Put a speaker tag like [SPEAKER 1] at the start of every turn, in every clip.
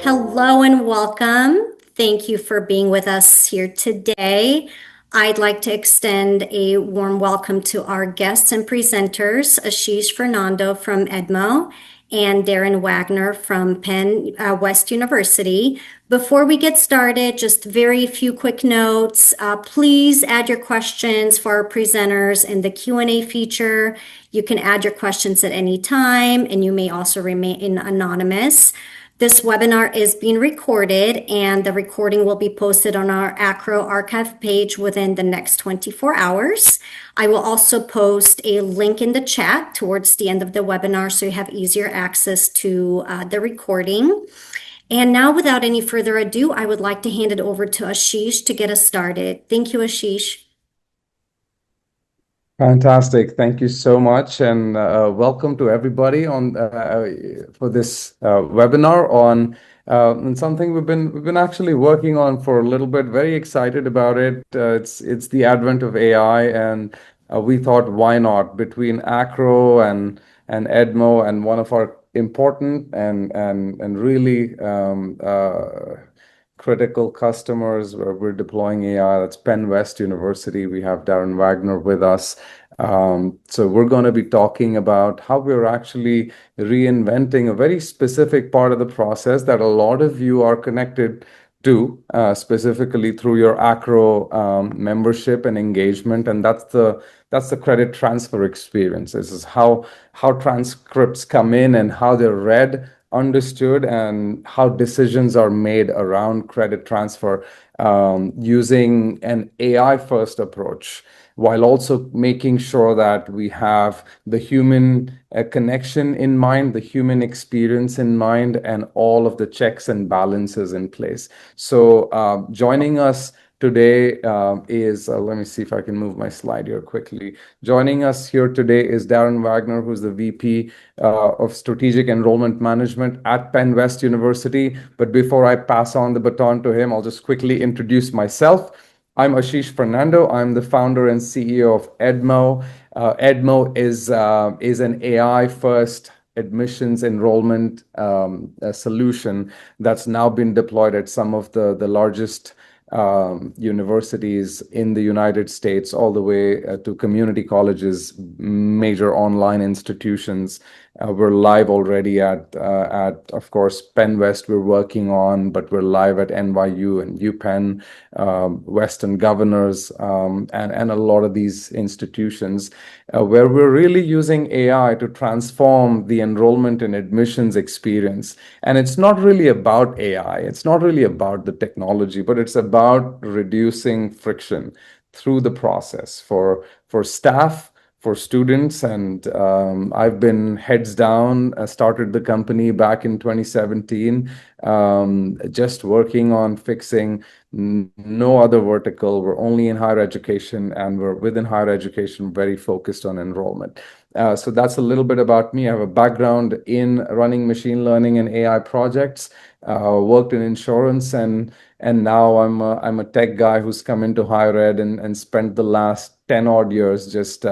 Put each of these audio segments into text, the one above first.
[SPEAKER 1] Hello and welcome. Thank you for being with us here today. I'd like to extend a warm welcome to our guests and presenters, Ashish Fernando from Edmo and Darren Wagner from PennWest University. Before we get started, just very few quick notes. Please add your questions for our presenters in the Q&A feature. You can add your questions at any time, and you may also remain anonymous. This webinar is being recorded, and the recording will be posted on our AACRAO archive page within the next 24 hours. I will also post a link in the chat towards the end of the webinar so you have easier access to the recording. And now, without any further ado, I would like to hand it over to Ashish to get us started. Thank you, Ashish.
[SPEAKER 2] Fantastic. Thank you so much. And welcome to everybody on for this webinar on something we've been actually working on for a little bit. Very excited about it. It's the advent of AI, and we thought, why not, between AACRAO and Edmo, and one of our important and really critical customers where we're deploying AI. That's PennWest University. We have Darren Wagner with us. So we're going to be talking about how we're actually reinventing a very specific part of the process that a lot of you are connected to, specifically through your AACRAO membership and engagement, and that's the credit transfer experience. This is how transcripts come in and how they're read, understood, and how decisions are made around credit transfer using an AI first approach, while also making sure that we have the human connection in mind, the human experience in mind, and all of the checks and balances in place. So joining us today is, let me see if I can move my slide here quickly. Joining us here today is Darren Wagner, who's the VP of Strategic Enrollment Management at PennWest University. But before I pass on the baton to him, I'll just quickly introduce myself. I'm Ashish Fernando. I'm the founder and CEO of Edmo. Edmo is an AI-first admissions enrollment solution that's now been deployed at some of the largest universities in the United States, all the way to community colleges, major online institutions. We're live already at of course, PennWest we're working on, but we're live at NYU and UPenn, Western Governors, and a lot of these institutions where we're really using AI to transform the enrollment and admissions experience. And it's not really about AI, it's not really about the technology, but it's about reducing friction through the process for staff, for students. And I've been heads down, started the company back in 2017, just working on fixing no other vertical. We're only in higher education, and we're within higher education, very focused on enrollment. So that's a little bit about me. I have a background in running machine learning and AI projects, worked in insurance, and now I'm a tech guy who's come into higher ed and spent the last 10 odd years just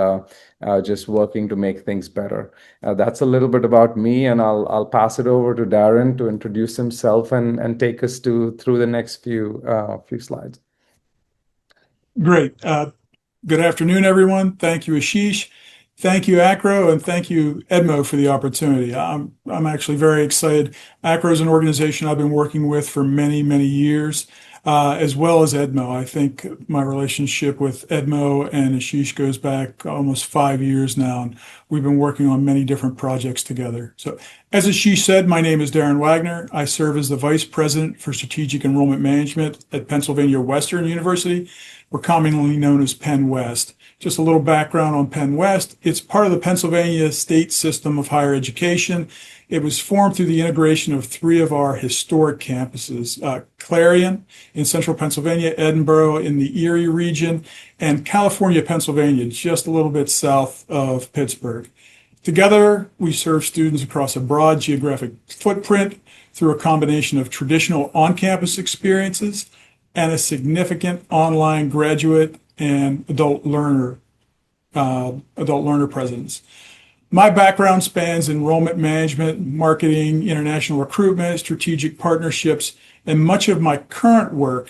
[SPEAKER 2] working to make things better. That's a little bit about me, and I'll pass it over to Darren to introduce himself and take us through the next few slides.
[SPEAKER 3] Great. Good afternoon, everyone. Thank you, Ashish. Thank you, AACRAO, and thank you, Edmo, for the opportunity. I'm actually very excited. AACRAO is an organization I've been working with for many, many years, as well as Edmo. I think my relationship with Edmo and Ashish goes back almost 5 years now, and we've been working on many different projects together. So, as Ashish said, my name is Darren Wagner. I serve as the Vice President for Strategic Enrollment Management at Pennsylvania Western University. We're commonly known as PennWest. Just a little background on PennWest. It's part of the Pennsylvania state system of higher education. It was formed through the integration of 3 of our historic campuses, Clarion in central Pennsylvania, Edinburgh in the Erie region, and California, Pennsylvania, just a little bit south of Pittsburgh. Together, we serve students across a broad geographic footprint through a combination of traditional on-campus experiences and a significant online graduate and adult learner presence. My background spans enrollment management, marketing, international recruitment, strategic partnerships, and much of my current work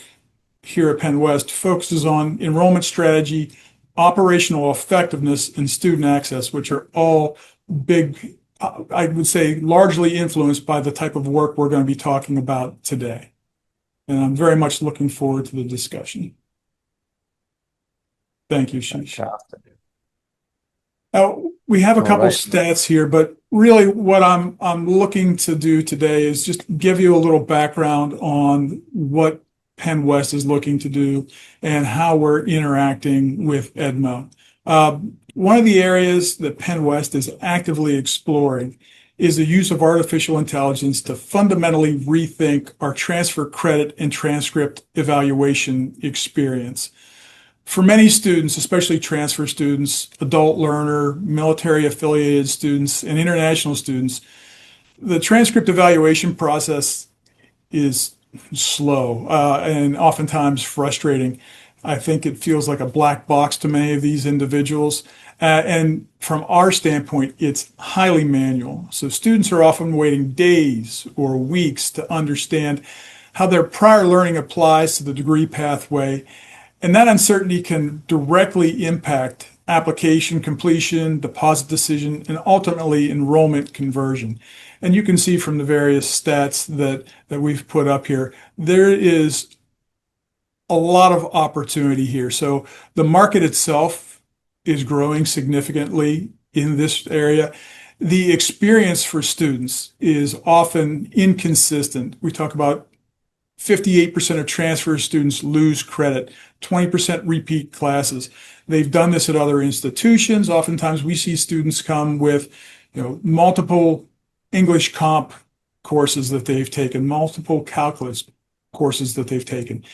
[SPEAKER 3] here at PennWest focuses on enrollment strategy, operational effectiveness, and student access, which are all big, I would say, largely influenced by the type of work we're going to be talking about today. And I'm very much looking forward to the discussion. Thank you, Sheesh.
[SPEAKER 2] Fantastic.
[SPEAKER 3] Now, we have a
[SPEAKER 2] All
[SPEAKER 3] couple
[SPEAKER 2] right.
[SPEAKER 3] stats here, but really what I'm looking to do today is just give you a little background on what PennWest is looking to do and how we're interacting with Edmo. One of the areas that PennWest is actively exploring is the use of artificial intelligence to fundamentally rethink our transfer credit and transcript evaluation experience. For many students, especially transfer students, adult learner, military affiliated students, and international students, the transcript evaluation process is slow and oftentimes frustrating. I think it feels like a black box to many of these individuals. And from our standpoint, it's highly manual. So students are often waiting days or weeks to understand how their prior learning applies to the degree pathway. And that uncertainty can directly impact application completion, deposit decision, and ultimately enrollment conversion. And you can see from the various stats that we've put up here, there is a lot of opportunity here. So the market itself is growing significantly in this area. The experience for students is often inconsistent. We talk about 58% of transfer students lose credit, 20% repeat classes. They've done this at other institutions. Oftentimes we see students come with, multiple English comp courses that they've taken, multiple calculus courses that they've taken.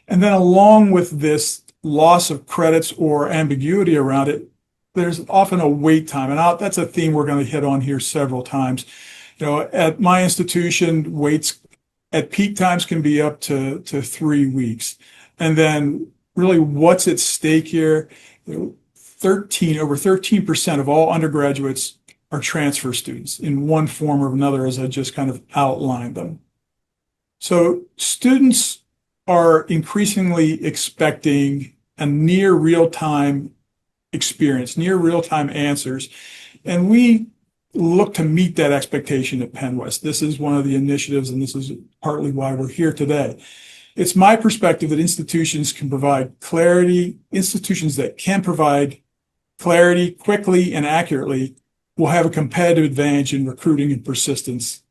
[SPEAKER 3] And then along with this loss of credits or ambiguity around it, there's often a wait time. And that's a theme we're going to hit on here several times. At my institution, waits at peak times can be up to 3 weeks. And then really what's at stake here, over 13% of all undergraduates are transfer students in one form or another, as I just kind of outlined them. So students are increasingly expecting a near real-time experience, near real-time answers. And we look to meet that expectation at PennWest. This is one of the initiatives, and this is partly why we're here today. It's my perspective that institutions that can provide clarity quickly and accurately will have a competitive advantage in recruiting and persistence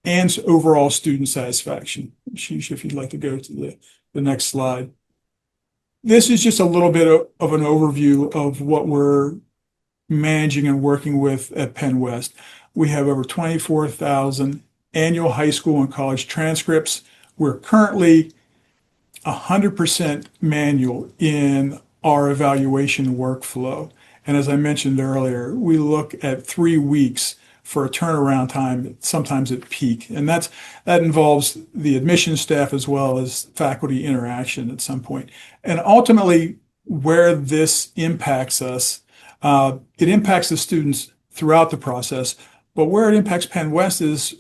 [SPEAKER 3] and overall student satisfaction. Ashish, if you'd like to go to the next slide. This is just a little bit of an overview of what we're managing and working with at PennWest. We have over 24,000 annual high school and college transcripts. We're currently 100% manual in our evaluation workflow. And as I mentioned earlier, we look at 3 weeks for a turnaround time, sometimes at peak. And that involves the admissions staff as well as faculty interaction at some point. And ultimately, where this impacts us, it impacts the students throughout the process. But where it impacts PennWest is,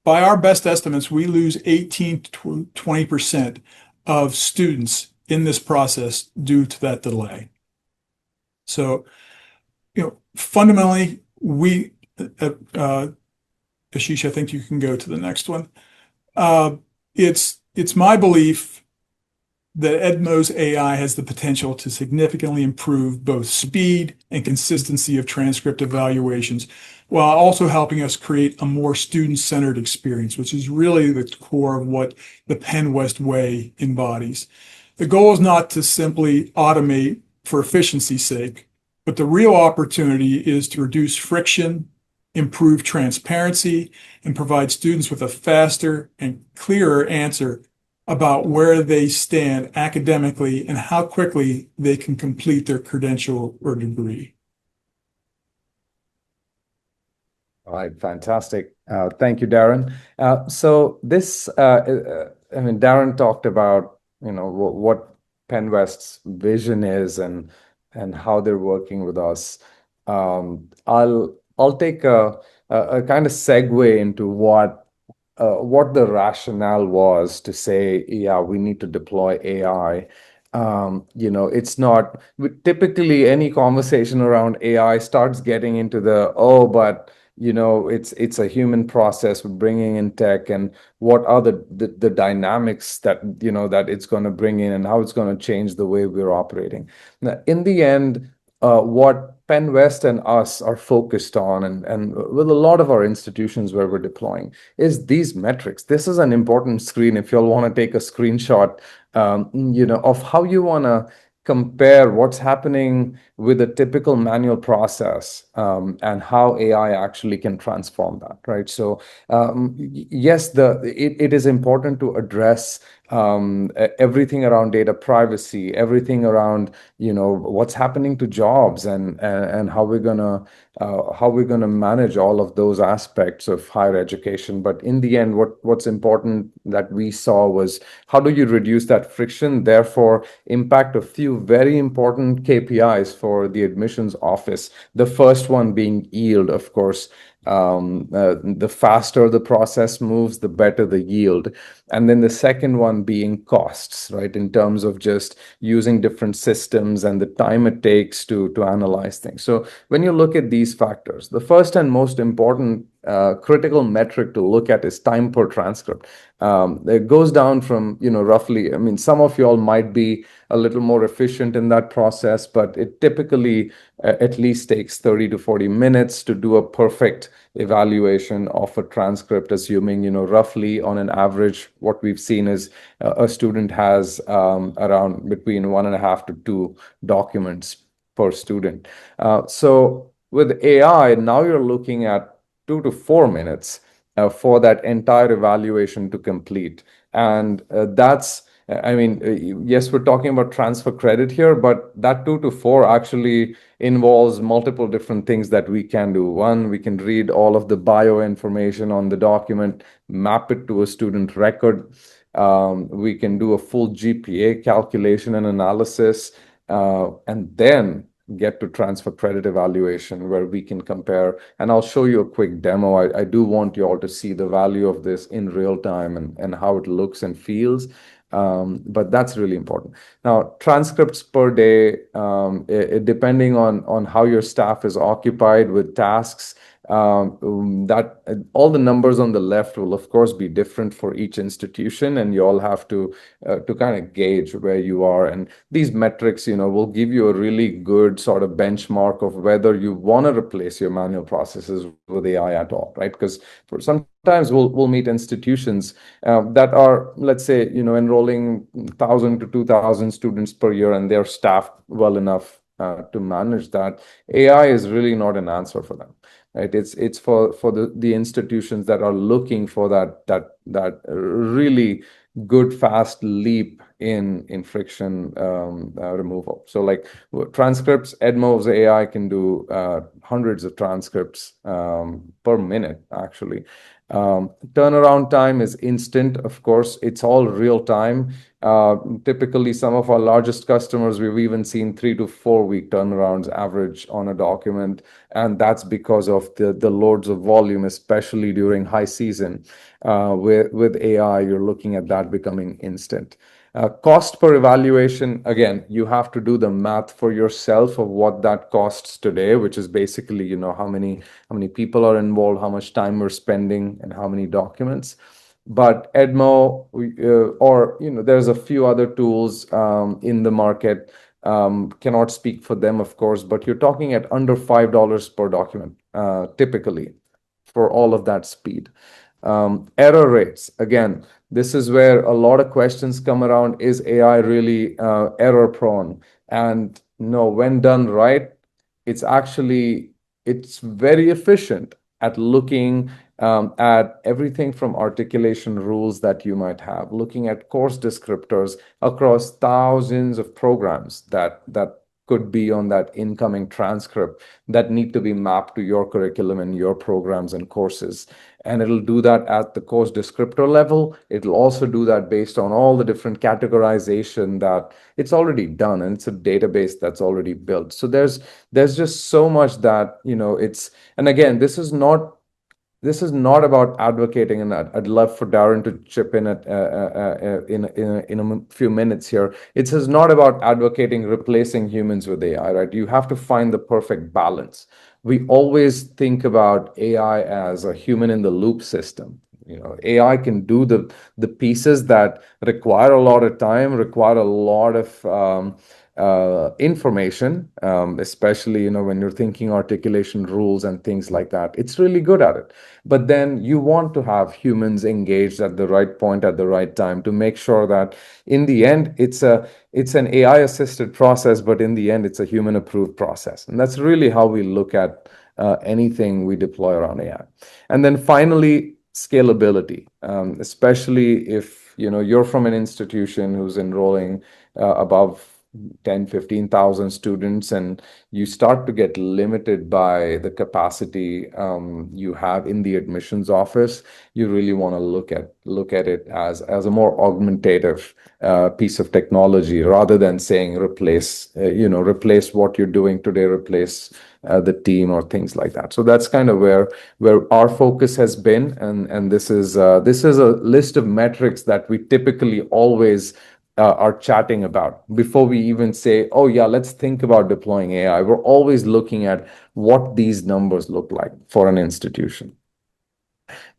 [SPEAKER 3] by our best estimates, we lose 18 to 20% of students in this process due to that delay. So, fundamentally, Ashish, I think you can go to the next one. It's my belief that Edmo's AI has the potential to significantly improve both speed and consistency of transcript evaluations, while also helping us create a more student-centered experience, which is really the core of what the PennWest way embodies. The goal is not to simply automate for efficiency's sake, but the real opportunity is to reduce friction, improve transparency, and provide students with a faster and clearer answer about where they stand academically and how quickly they can complete their credential or degree.
[SPEAKER 2] All right, fantastic. Thank you, Darren. So this, Darren talked about, what PennWest's vision is and how they're working with us. I'll I'll take a kind of segue into what the rationale was to say, yeah, we need to deploy AI. It's not typically any conversation around AI starts getting into oh, but it's a human process with bringing in tech, and what are the dynamics that that it's going to bring in and how it's going to change the way we're operating. Now, in the end, what PennWest and us are focused on, and with a lot of our institutions where we're deploying, is these metrics. This is an important screen if you'll want to take a screenshot, of how you want to compare what's happening with a typical manual process, and how AI actually can transform that, right? So, yes, it is important to address everything around data privacy, everything around what's happening to jobs, and how we're gonna manage all of those aspects of higher education. But in the end, what's important that we saw was how do you reduce that friction, therefore impact a few very important KPIs for the admissions office. The first one being yield, of course. The faster the process moves, the better the yield. And then the second one being costs, right? In terms of just using different systems and the time it takes to analyze things. So when you look at these factors, the first and most important critical metric to look at is time per transcript. It goes down from, roughly, I mean, some of y'all might be a little more efficient in that process, but it typically at least takes 30 to 40 minutes to do a perfect evaluation of a transcript, assuming, roughly on an average, what we've seen is a student has around between 1.5 to 2 documents per student. So with AI, now you're looking at 2 to 4 minutes for that entire evaluation to complete. And I mean, yes, we're talking about transfer credit here, but that 2 to 4 actually involves multiple different things that we can do. One, we can read all of the bio information on the document, map it to a student record. We can do a full GPA calculation and analysis, and then get to transfer credit evaluation where we can compare. And I'll show you a quick demo. I do want you all to see the value of this in real time and how it looks and feels. But that's really important. Now, transcripts per day, depending on how your staff is occupied with tasks, that all the numbers on the left will of course be different for each institution, and you all have to kind of gauge where you are. And these metrics, will give you a really good sort of benchmark of whether you want to replace your manual processes with AI at all, right? Because for sometimes we'll meet institutions that are, let's say, enrolling 1,000 to 2,000 students per year, and they're staffed well enough to manage that. AI is really not an answer for them. Right? It's for the institutions that are looking for that really good fast leap in friction removal. So like transcripts, Edmo's AI can do hundreds of transcripts per minute actually. Turnaround time is instant, of course. It's all real time. Typically, some of our largest customers, we've even seen 3 to 4 week turnarounds average on a document, and that's because of the loads of volume, especially during high season. With AI, you're looking at that becoming instant. Cost per evaluation, again, you have to do the math for yourself of what that costs today, which is basically, how many people are involved, how much time we're spending, and how many documents. But Edmo, there's a few other tools in the market. Cannot speak for them, of course, but you're talking at under $5 per document, typically, for all of that speed. Error rates, again, this is where a lot of questions come around. Is AI really error prone? And no, when done right, it's very efficient at looking at everything from articulation rules that you might have, looking at course descriptors across thousands of programs that could be on that incoming transcript that need to be mapped to your curriculum and your programs and courses. And it'll do that at the course descriptor level. It'll also do that based on all the different categorization that it's already done, and it's a database that's already built. So there's just so much that, and again, this is not about advocating, and I'd love for Darren to chip in in a few minutes here. It's just not about advocating replacing humans with AI, right? You have to find the perfect balance. We always think about AI as a human in the loop system. AI can do the pieces that require a lot of time, require a lot of information, especially when you're thinking articulation rules and things like that. It's really good at it. But then you want to have humans engaged at the right point at the right time to make sure that in the end it's an AI assisted process, but in the end it's a human approved process. And that's really how we look at anything we deploy around AI. And then finally, scalability, especially if you're from an institution who's enrolling above 10, 15,000 students, and you start to get limited by the capacity you have in the admissions office. You really want to look at it as a more augmentative piece of technology, rather than saying replace what you're doing today, replace the team or things like that. So that's kind of where our focus has been, and this is a list of metrics that we typically always are chatting about before we even say, oh yeah, let's think about deploying AI. We're always looking at what these numbers look like for an institution.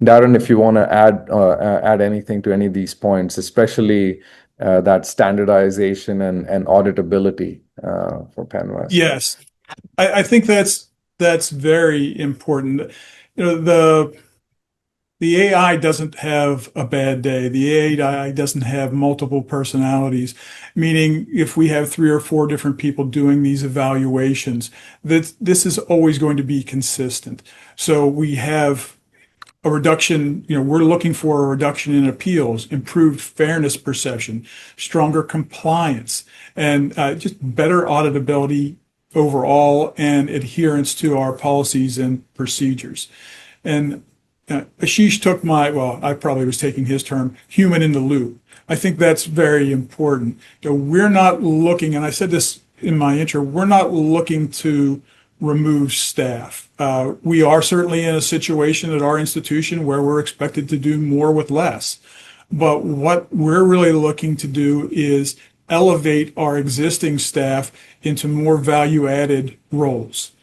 [SPEAKER 2] Darren, if you want to add anything to any of these points, especially that standardization and auditability for PennWest.
[SPEAKER 3] Yes, I think that's very important. The AI doesn't have a bad day. The AI doesn't have multiple personalities, meaning if we have 3 or 4 different people doing these evaluations, this is always going to be consistent. So we have a reduction, we're looking for a reduction in appeals, improved fairness perception, stronger compliance, and just better auditability overall, and adherence to our policies and procedures. And Ashish took I probably was taking his term, human in the loop. I think that's very important. We're not looking, and I said this in my intro, we're not looking to remove staff. We are certainly in a situation at our institution where we're expected to do more with less. But what we're really looking to do is elevate our existing staff into more value-added roles.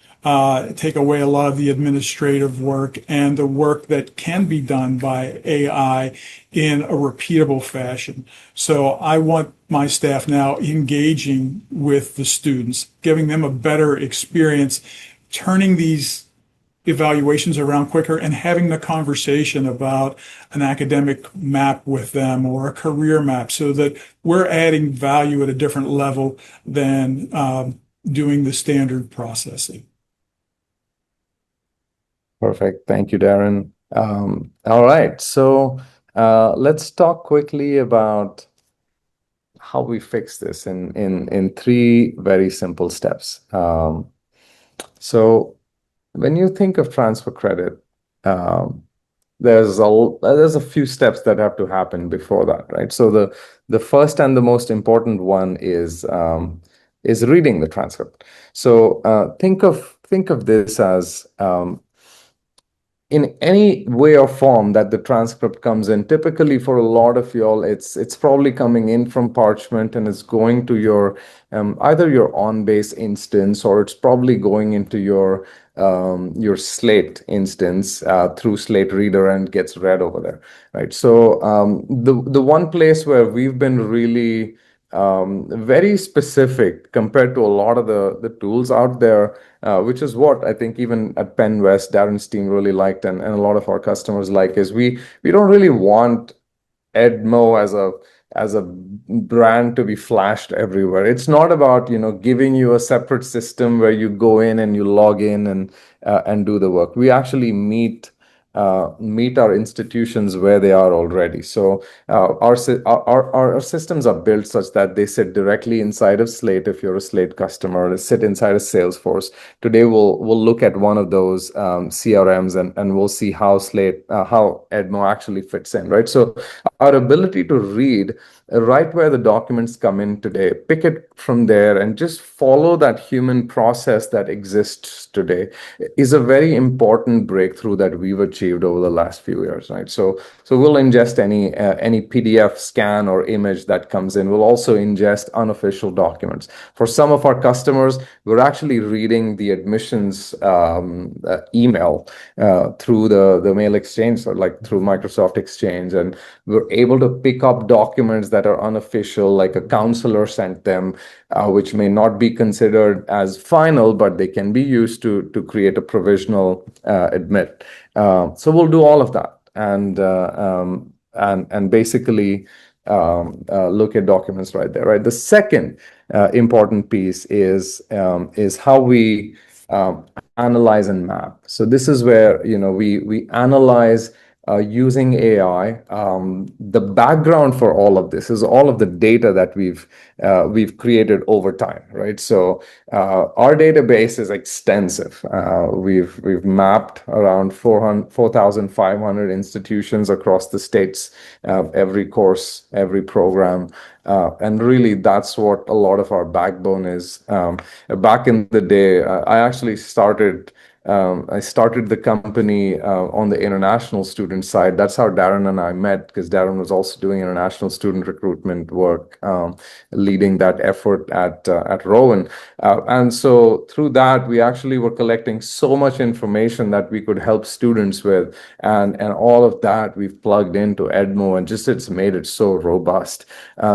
[SPEAKER 3] Take away a lot of the administrative work and the work that can be done by AI in a repeatable fashion. So I want my staff now engaging with the students, giving them a better experience, turning these evaluations around quicker, and having the conversation about an academic map with them or a career map, so that we're adding value at a different level than doing the standard processing.
[SPEAKER 2] Perfect. Thank you, Darren. All right. So let's talk quickly about how we fix this in 3 very simple steps. So when you think of transfer credit, there's a few steps that have to happen before that, right? So the first and the most important one is reading the transcript. So think of this as in any way or form that the transcript comes in. Typically for a lot of y'all, it's probably coming in from Parchment, and it's going to your either your on-base instance, or it's probably going into your Slate instance through Slate Reader and gets read over there, right? So the one place where we've been really very specific compared to a lot of the tools out there, which is what I think even at PennWest, Darren's team really liked, and a lot of our customers like, is we don't really want Edmo as a brand to be flashed everywhere. It's not about giving you a separate system where you go in and you log in and do the work. We actually meet meet our institutions where they are already. So our systems are built such that they sit directly inside of Slate. If you're a Slate customer, they sit inside of Salesforce. Today we'll look at one of those CRMs, and we'll see how how Edmo actually fits in, right? So our ability to read right where the documents come in today, pick it from there, and just follow that human process that exists today is a very important breakthrough that we've achieved over the last few years, right? So we'll ingest any PDF scan or image that comes in. We'll also ingest unofficial documents. For some of our customers, we're actually reading the admissions email through the mail exchange, or like through Microsoft Exchange, and we're able to pick up documents that are unofficial, like a counselor sent them, which may not be considered as final, but they can be used to create a provisional admit. So we'll do all of that, and basically look at documents right there, right? The second important piece is how we analyze and map. So this is where we analyze using AI. The background for all of this is all of the data that we've created over time, right? So our database is extensive. We've mapped around 4,500 institutions across the states, every course, every program. And really, that's what a lot of our backbone is. Back in the day, I started the company on the international student side. That's how Darren and I met, because Darren was also doing international student recruitment work, leading that effort at Rowan. And so through that, we actually were collecting so much information that we could help students with, and all of that we've plugged into Edmo, and just it's made it so robust.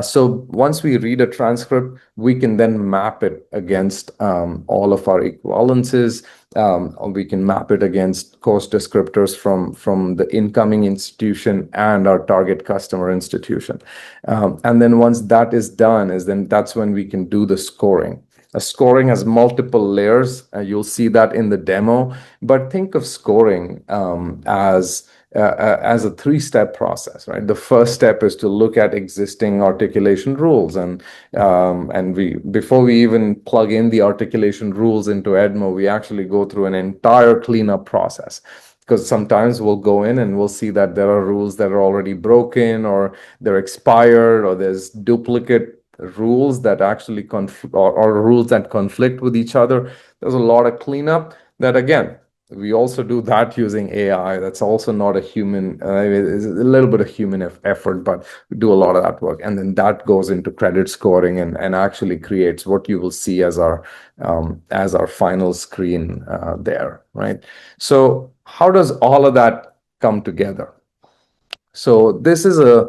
[SPEAKER 2] So once we read a transcript, we can then map it against all of our equivalences. We can map it against course descriptors from the incoming institution and our target customer institution. And then once that is done, that's when we can do the scoring. Scoring has multiple layers. You'll see that in the demo. But think of scoring as a three-step process, right? The first step is to look at existing articulation rules, and before we even plug in the articulation rules into Edmo, we actually go through an entire cleanup process. Because sometimes we'll go in and we'll see that there are rules that are already broken, or they're expired, or there's duplicate rules that actually or rules that conflict with each other. There's a lot of cleanup that, again, we also do that using AI. That's also not a human, it's a little bit of human effort, but we do a lot of that work. And then that goes into credit scoring and actually creates what you will see as our final screen there, right? So how does all of that come together? So this is a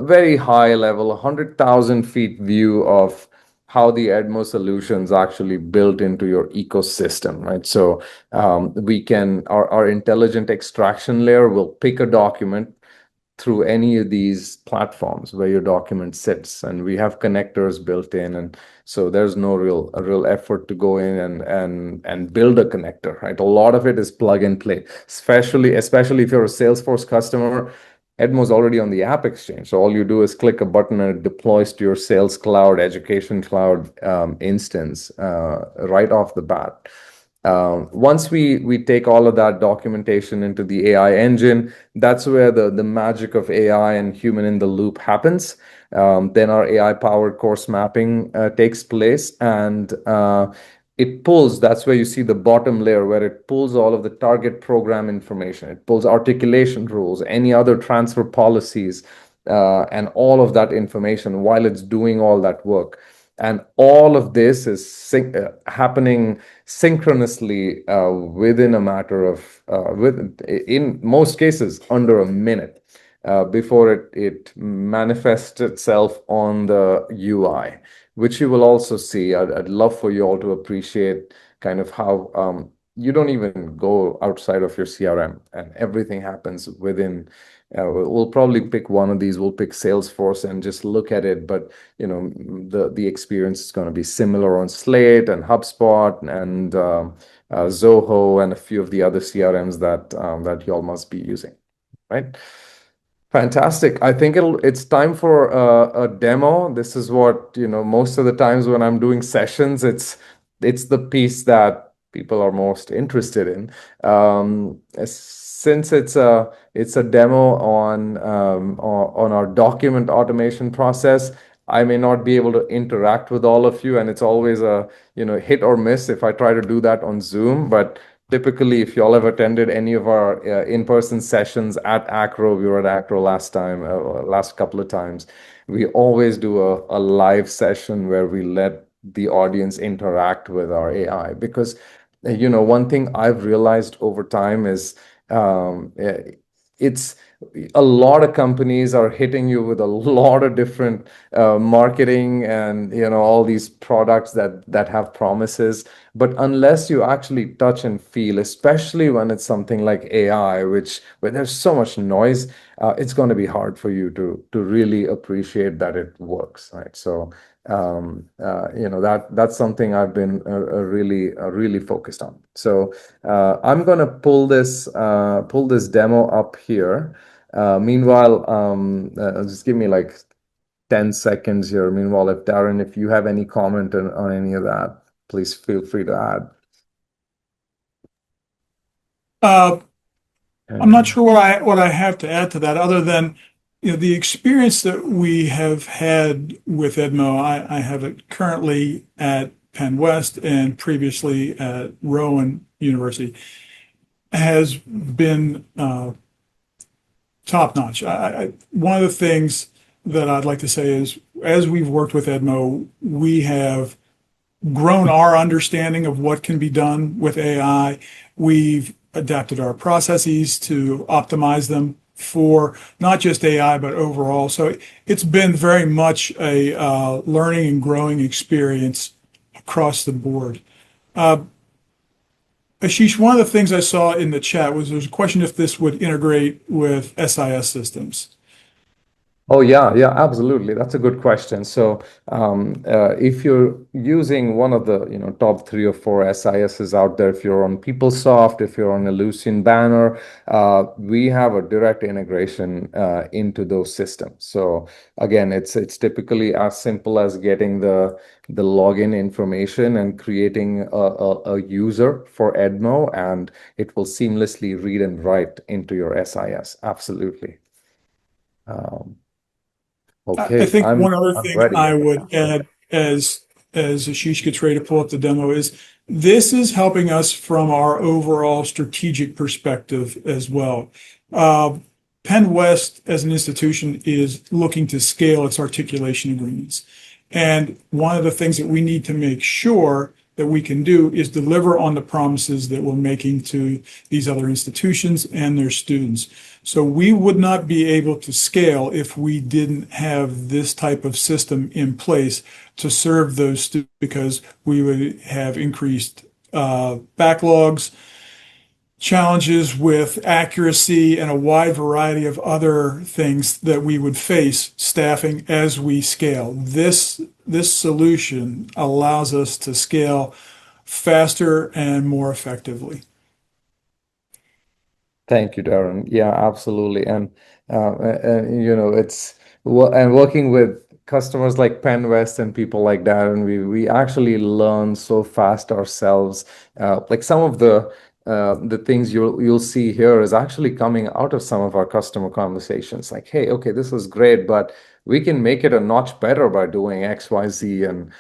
[SPEAKER 2] very high level, 100,000 feet view of how the Edmo solutions actually built into your ecosystem, right? So our intelligent extraction layer will pick a document through any of these platforms where your document sits, and we have connectors built in, and so there's no real effort to go in and build a connector, right? A lot of it is plug and play, especially if you're a Salesforce customer. Edmo's already on the App Exchange, so all you do is click a button and it deploys to your Sales Cloud, Education Cloud instance right off the bat. Once we take all of that documentation into the AI engine, that's where the magic of AI and human in the loop happens. Then our AI-powered course mapping takes place, and it pulls, that's where you see the bottom layer, where it pulls all of the target program information. It pulls articulation rules, any other transfer policies, and all of that information while it's doing all that work. And all of this is happening synchronously within a matter of, in most cases, under a minute before it manifests itself on the UI, which you will also see. I'd love for you all to appreciate kind of how you don't even go outside of your CRM, and everything happens within. We'll probably pick one of these. We'll pick Salesforce and just look at it, but the experience is going to be similar on Slate and HubSpot and Zoho and a few of the other CRMs that y'all must be using, right? Fantastic. I think it's time for a demo. This is what, most of the times when I'm doing sessions, it's the piece that people are most interested in. Since it's a demo on our document automation process, I may not be able to interact with all of you, and it's always a hit or miss if I try to do that on Zoom. But typically, if y'all have attended any of our in-person sessions at AACRAO, we were at AACRAO last couple of times, we always do a live session where we let the audience interact with our AI. Because, one thing I've realized over time is it's a lot of companies are hitting you with a lot of different marketing and all these products that have promises, but unless you actually touch and feel, especially when it's something like AI, where there's so much noise, it's going to be hard for you to really appreciate that it works, right? So that's something I've been really focused on. So I'm going to pull this demo up here. Meanwhile, just give me like 10 seconds here. Meanwhile, Darren, if you have any comment on any of that, please feel free to add.
[SPEAKER 3] I'm not sure what I have to add to that, other than the experience that we have had with Edmo. I have it currently at PennWest and previously at Rowan University, has been top notch. One of the things that I'd like to say is, as we've worked with Edmo, we have grown our understanding of what can be done with AI. We've adapted our processes to optimize them for not just AI, but overall. So it's been very much a learning and growing experience across the board. Ashish, one of the things I saw in the chat was there's a question if this would integrate with SIS systems.
[SPEAKER 2] Oh, yeah, absolutely. That's a good question. So, if you're using one of the top 3 or 4 SISs out there, if you're on PeopleSoft, if you're on Ellucian Banner, we have a direct integration into those systems. So again, it's typically as simple as getting the login information and creating a user for Edmo, and it will seamlessly read and write into your SIS. Absolutely.
[SPEAKER 3] I
[SPEAKER 2] Okay,
[SPEAKER 3] think one other
[SPEAKER 2] I'm
[SPEAKER 3] thing
[SPEAKER 2] ready.
[SPEAKER 3] I would add, as Ashish gets ready to pull up the demo, is this is helping us from our overall strategic perspective as well. Penn West, as an institution, is looking to scale its articulation agreements. And one of the things that we need to make sure that we can do is deliver on the promises that we're making to these other institutions and their students. So we would not be able to scale if we didn't have this type of system in place to serve those students, because we would have increased backlogs, challenges with accuracy, and a wide variety of other things that we would face staffing as we scale. This solution allows us to scale faster and more effectively.
[SPEAKER 2] Thank you, Darren. Yeah, absolutely. And and working with customers like PennWest and people like that, and we actually learn so fast ourselves. Like some of the things you'll see here is actually coming out of some of our customer conversations. Like, hey, okay, this is great, but we can make it a notch better by doing X, Y, Z, and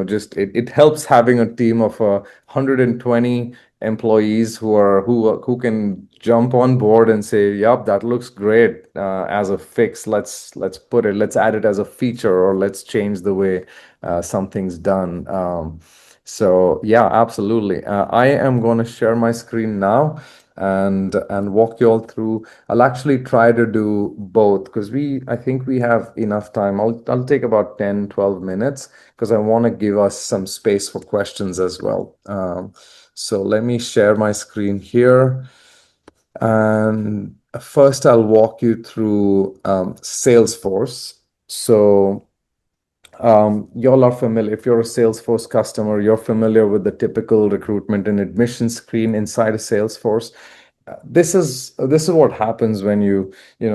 [SPEAKER 2] just it helps having a team of 120 employees who can jump on board and say, "Yep, that looks great as a fix. Let's add it as a feature, or let's change the way something's done." So yeah, absolutely. I am going to share my screen now and walk you all through. I'll actually try to do both because I think we have enough time. I'll take about 10, 12 minutes because I want to give us some space for questions as well. So let me share my screen here. And first, I'll walk you through Salesforce. So y'all are familiar. If you're a Salesforce customer, you're familiar with the typical recruitment and admission screen inside a Salesforce. This is what happens when you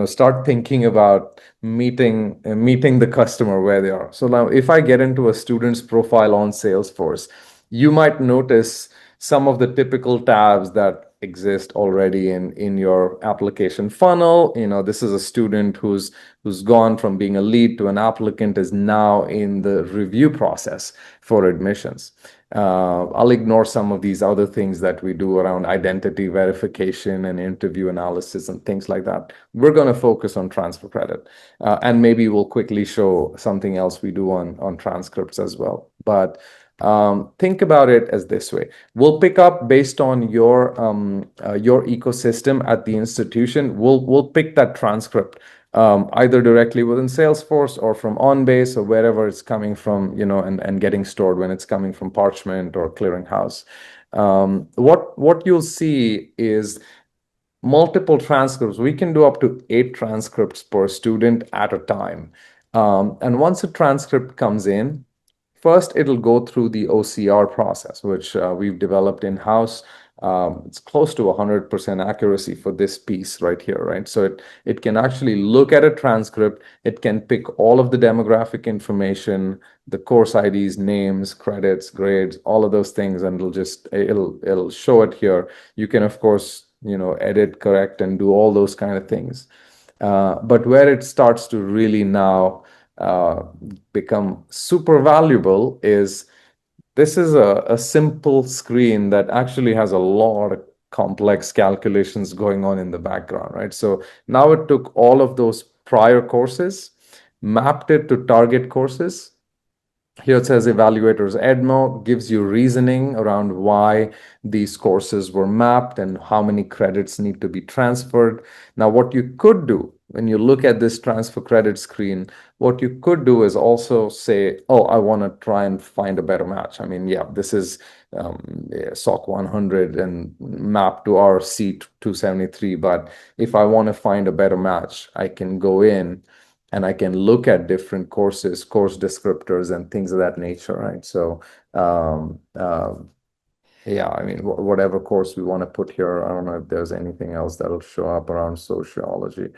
[SPEAKER 2] start thinking about meeting the customer where they are. So now, if I get into a student's profile on Salesforce, you might notice some of the typical tabs that exist already in your application funnel. This is a student who's gone from being a lead to an applicant, is now in the review process for admissions. I'll ignore some of these other things that we do around identity verification and interview analysis and things like that. We're going to focus on transfer credit. And maybe we'll quickly show something else we do on transcripts as well. But think about it as this way. We'll pick up based on your ecosystem at the institution. We'll pick that transcript either directly within Salesforce or from OnBase or wherever it's coming from, and getting stored when it's coming from Parchment or Clearinghouse. What you'll see is multiple transcripts. We can do up to 8 transcripts per student at a time. And once a transcript comes in, first, it'll go through the OCR process, which we've developed in-house. It's close to 100% accuracy for this piece right here, right? So it can actually look at a transcript. It can pick all of the demographic information, the course IDs, names, credits, grades, all of those things, and it'll show it here. You can, of course, edit, correct, and do all those kind of things. But where it starts to really now become super valuable is this is a simple screen that actually has a lot of complex calculations going on in the background, right? So now it took all of those prior courses, mapped it to target courses. Here it says evaluators Edmo, gives you reasoning around why these courses were mapped and how many credits need to be transferred. Now, what you could do when you look at this transfer credit screen, what you could do is also say, oh, I want to try and find a better match. I mean, yeah, this is SOC 100 and mapped to our C273. But if I want to find a better match, I can go in and I can look at different courses, course descriptors, and things of that nature, right? So, yeah, I mean, whatever course we want to put here, I don't know if there's anything else that'll show up around sociology.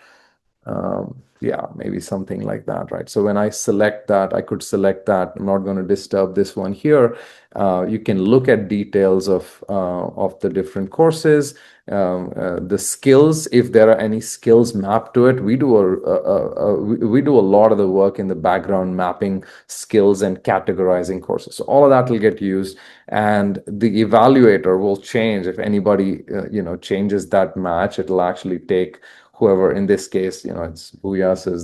[SPEAKER 2] Yeah, maybe something like that, right? So when I select that, I could select that. I'm not going to disturb this one here. You can look at details of the different courses, the skills, if there are any skills mapped to it. We do a lot of the work in the background, mapping skills and categorizing courses. So all of that will get used, and the evaluator will change if anybody changes that match. It'll actually take whoever, in this case, it's Buyas is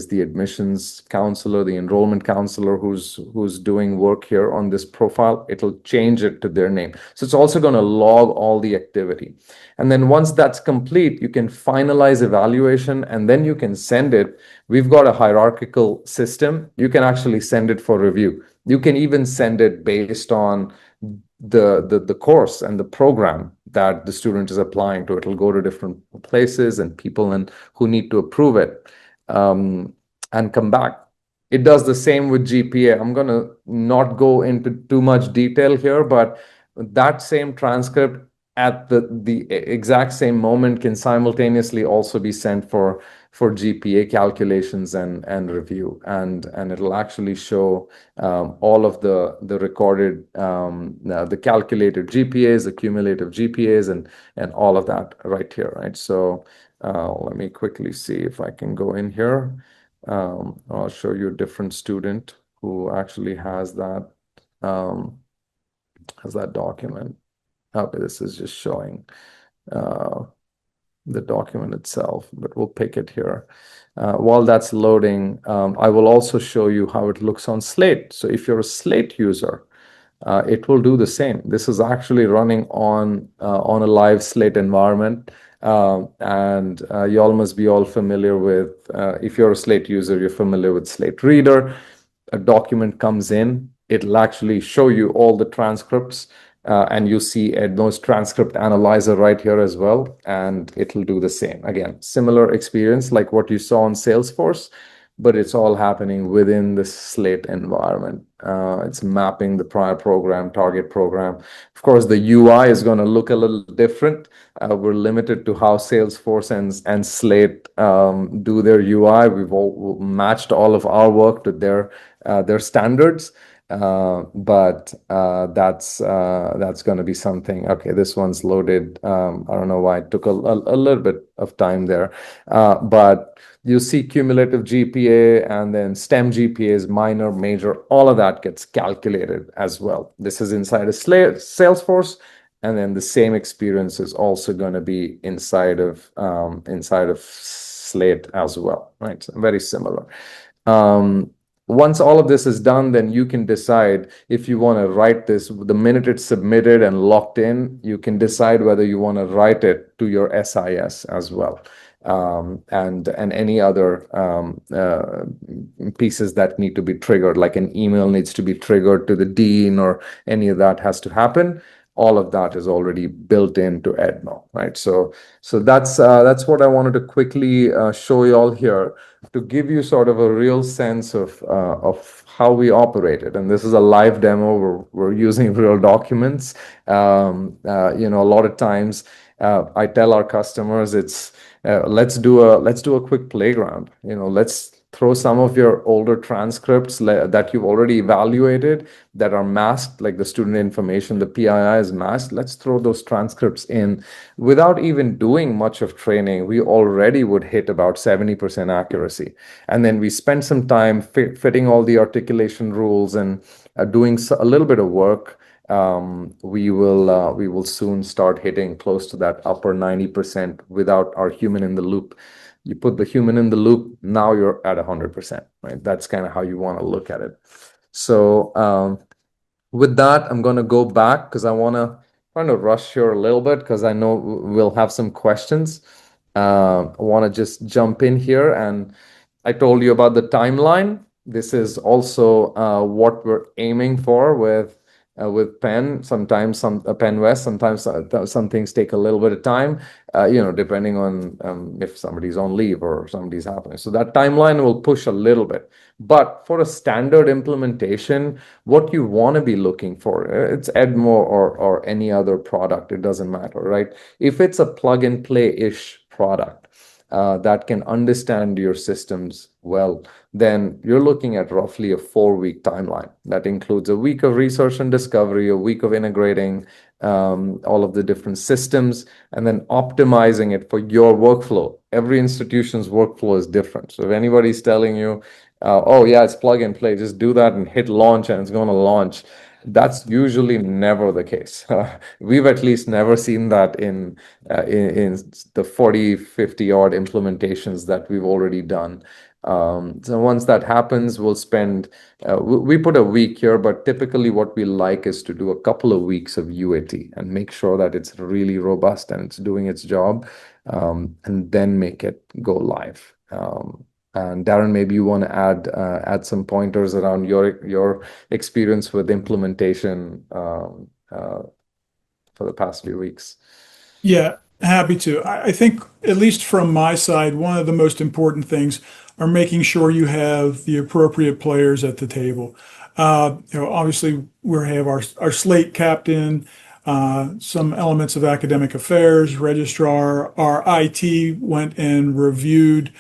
[SPEAKER 2] the admissions counselor, the enrollment counselor who's doing work here on this profile. It'll change it to their name. So it's also going to log all the activity. And then once that's complete, you can finalize evaluation, and then you can send it. We've got a hierarchical system. You can actually send it for review. You can even send it based on the course and the program that the student is applying to. It'll go to different places and people and who need to approve it, and come back. It does the same with GPA. I'm going to not go into too much detail here, but that same transcript at the exact same moment can simultaneously also be sent for GPA calculations and review, and it'll actually show all of the recorded the calculated GPAs, the cumulative GPAs, and all of that right here, right? So let me quickly see if I can go in here. I'll show you a different student who actually has that document. Okay, this is just showing the document itself, but we'll pick it here. While that's loading, I will also show you how it looks on Slate. So if you're a Slate user, it will do the same. This is actually running on a live Slate environment. And you all must be all familiar with, if you're a Slate user, you're familiar with Slate Reader. A document comes in, it'll actually show you all the transcripts And you see Edmo's transcript analyzer right here as well, and it'll do the same. Again, similar experience like what you saw on Salesforce, but it's all happening within the Slate environment. It's mapping the prior program, target program. Of course, the UI is going to look a little different. We're limited to how Salesforce and Slate do their UI. We've all matched all of our work to their standards. But that's going to be something. Okay, this one's loaded. I don't know why it took a little bit of time there. But you see cumulative GPA and then STEM GPAs, minor, major, all of that gets calculated as well. This is inside of Salesforce, and then the same experience is also going to be inside of Slate as well, right? So very similar. Once all of this is done, then you can decide if you want to write this. The minute it's submitted and locked in, you can decide whether you want to write it to your SIS as well. And any other pieces that need to be triggered, like an email needs to be triggered to the dean or any of that has to happen. All of that is already built into Edmo, right? So that's what I wanted to quickly show you all here to give you sort of a real sense of how we operate it. And this is a live demo. We're using real documents. A lot of times I tell our customers let's do a quick playground. Let's throw some of your older transcripts that you've already evaluated that are masked, like the student information, the PII is masked. Let's throw those transcripts in without even doing much of training. We already would hit about 70% accuracy. And then we spend some time fitting all the articulation rules and doing a little bit of work. We will soon start hitting close to that upper 90% without our human in the loop. You put the human in the loop, now you're at 100%, right? That's kind of how you want to look at it. So with that, I'm going to go back because I want to kind of rush here a little bit because I know we'll have some questions. I want to just jump in here, and I told you about the timeline. This is also what we're aiming for with Penn. Sometimes PennWest, sometimes some things take a little bit of time, depending on if somebody's on leave or somebody's happening. So that timeline will push a little bit. But for a standard implementation, what you want to be looking for, it's Edmo or any other product, it doesn't matter, right? If it's a plug and play-ish product, that can understand your systems well, then you're looking at roughly a 4-week timeline. That includes a week of research and discovery, a week of integrating all of the different systems, and then optimizing it for your workflow. Every institution's workflow is different. So if anybody's telling you, oh yeah, it's plug and play, just do that and hit launch and it's going to launch, that's usually never the case. We've at least never seen that in the 40, 50 odd implementations that we've already done. So once that happens, we'll spend, we put a week here, but typically what we like is to do a couple of weeks of UAT and make sure that it's really robust and it's doing its job, and then make it go live. And Darren, maybe you want to add some pointers around your experience with implementation for the past few weeks.
[SPEAKER 3] Yeah, happy to. I think, at least from my side, one of the most important things are making sure you have the appropriate players at the table. Obviously, we have our slate captain, some elements of academic affairs, registrar. Our IT went and reviewed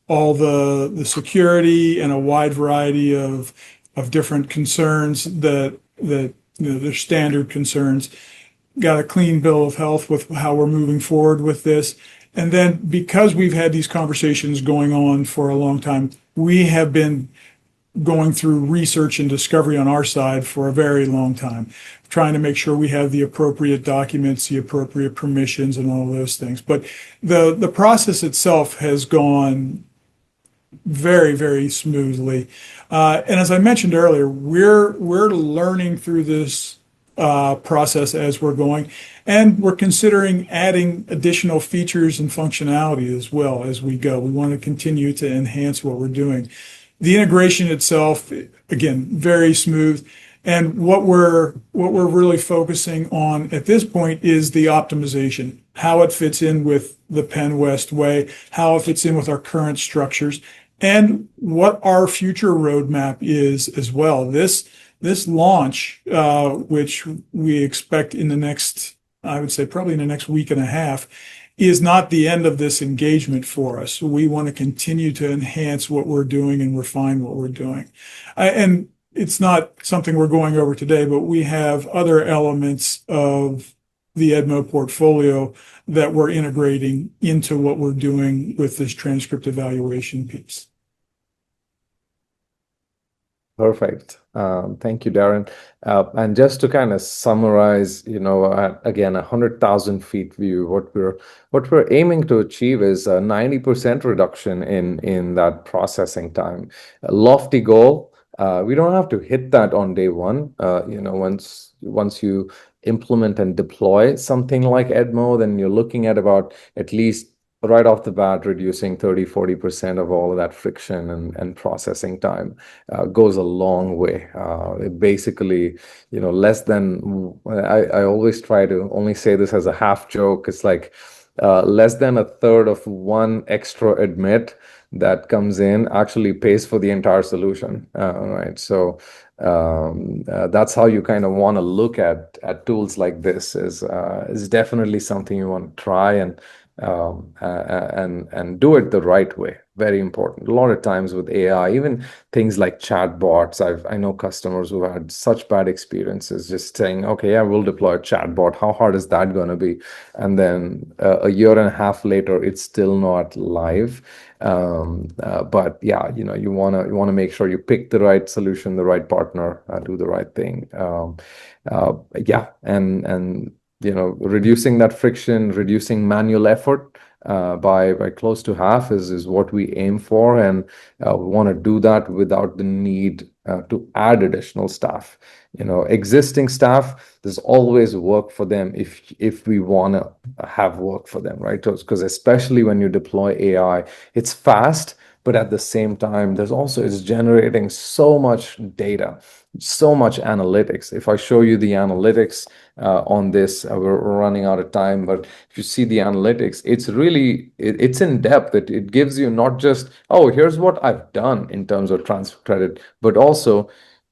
[SPEAKER 3] all the security and a wide variety of different concerns that they're standard concerns. Got a clean bill of health with how we're moving forward with this. And then because we've had these conversations going on for a long time, we have been going through research and discovery on our side for a very long time, trying to make sure we have the appropriate documents, the appropriate permissions, and all those things. But the process itself has gone very, very smoothly. And as I mentioned earlier, we're learning through this process as we're going, and we're considering adding additional features and functionality as well as we go. We want to continue to enhance what we're doing. The integration itself, again, very smooth. And what we're really focusing on at this point is the optimization, how it fits in with the PennWest way, how it fits in with our current structures, and what our future roadmap is as well. This launch, which we expect in the next, I would say probably in the next week and a half, is not the end of this engagement for us. We want to continue to enhance what we're doing and refine what we're doing. And it's not something we're going over today, but we have other elements of the Edmo portfolio that we're integrating into what we're doing with this transcript evaluation piece.
[SPEAKER 2] Perfect. Thank you, Darren. And just to kind of summarize, again, 100,000 feet view, what we're aiming to achieve is a 90% reduction in that processing time. A lofty goal. We don't have to hit that on day one. Once you implement and deploy something like Edmo, then you're looking at about at least right off the bat, reducing 30–40% of all of that friction and processing time goes a long way. It basically, less than, I always try to only say this as a half joke. It's like less than a third of one extra admit that comes in actually pays for the entire solution, right? So that's how you kind of want to look at tools like this. Is definitely something you want to try and do it the right way. Very important. A lot of times with AI, even things like chatbots, I know customers who had such bad experiences just saying, okay, yeah, we'll deploy a chatbot. How hard is that going to be? And then a year and a half later, it's still not live. But yeah, you want to make sure you pick the right solution, the right partner, do the right thing. Yeah, and reducing that friction, reducing manual effort by close to half is what we aim for, and we want to do that without the need to add additional staff. Existing staff, there's always work for them if we want to have work for them, right? Because especially when you deploy AI, it's fast, but at the same time, it's generating so much data, so much analytics. If I show you the analytics on this, we're running out of time, but if you see the analytics, it's in depth. It gives you not just, oh, here's what I've done in terms of transfer credit, but also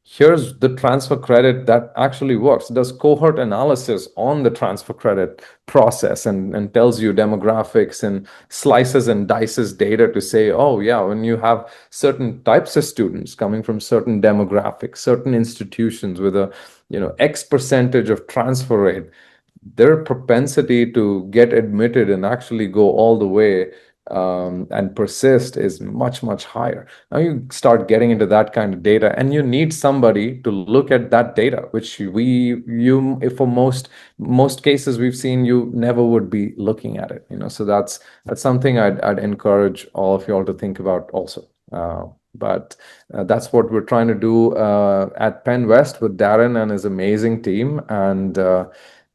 [SPEAKER 2] here's the transfer credit that actually works. It does cohort analysis on the transfer credit process and tells you demographics and slices and dices data to say, oh yeah, when you have certain types of students coming from certain demographics, certain institutions with a X percentage of transfer rate, their propensity to get admitted and actually go all the way and persist is much, much higher. Now you start getting into that kind of data, and you need somebody to look at that data, which for most cases we've seen, you never would be looking at it. So that's something I'd encourage all of you all to think about also. But that's what we're trying to do at PennWest with Darren and his amazing team, and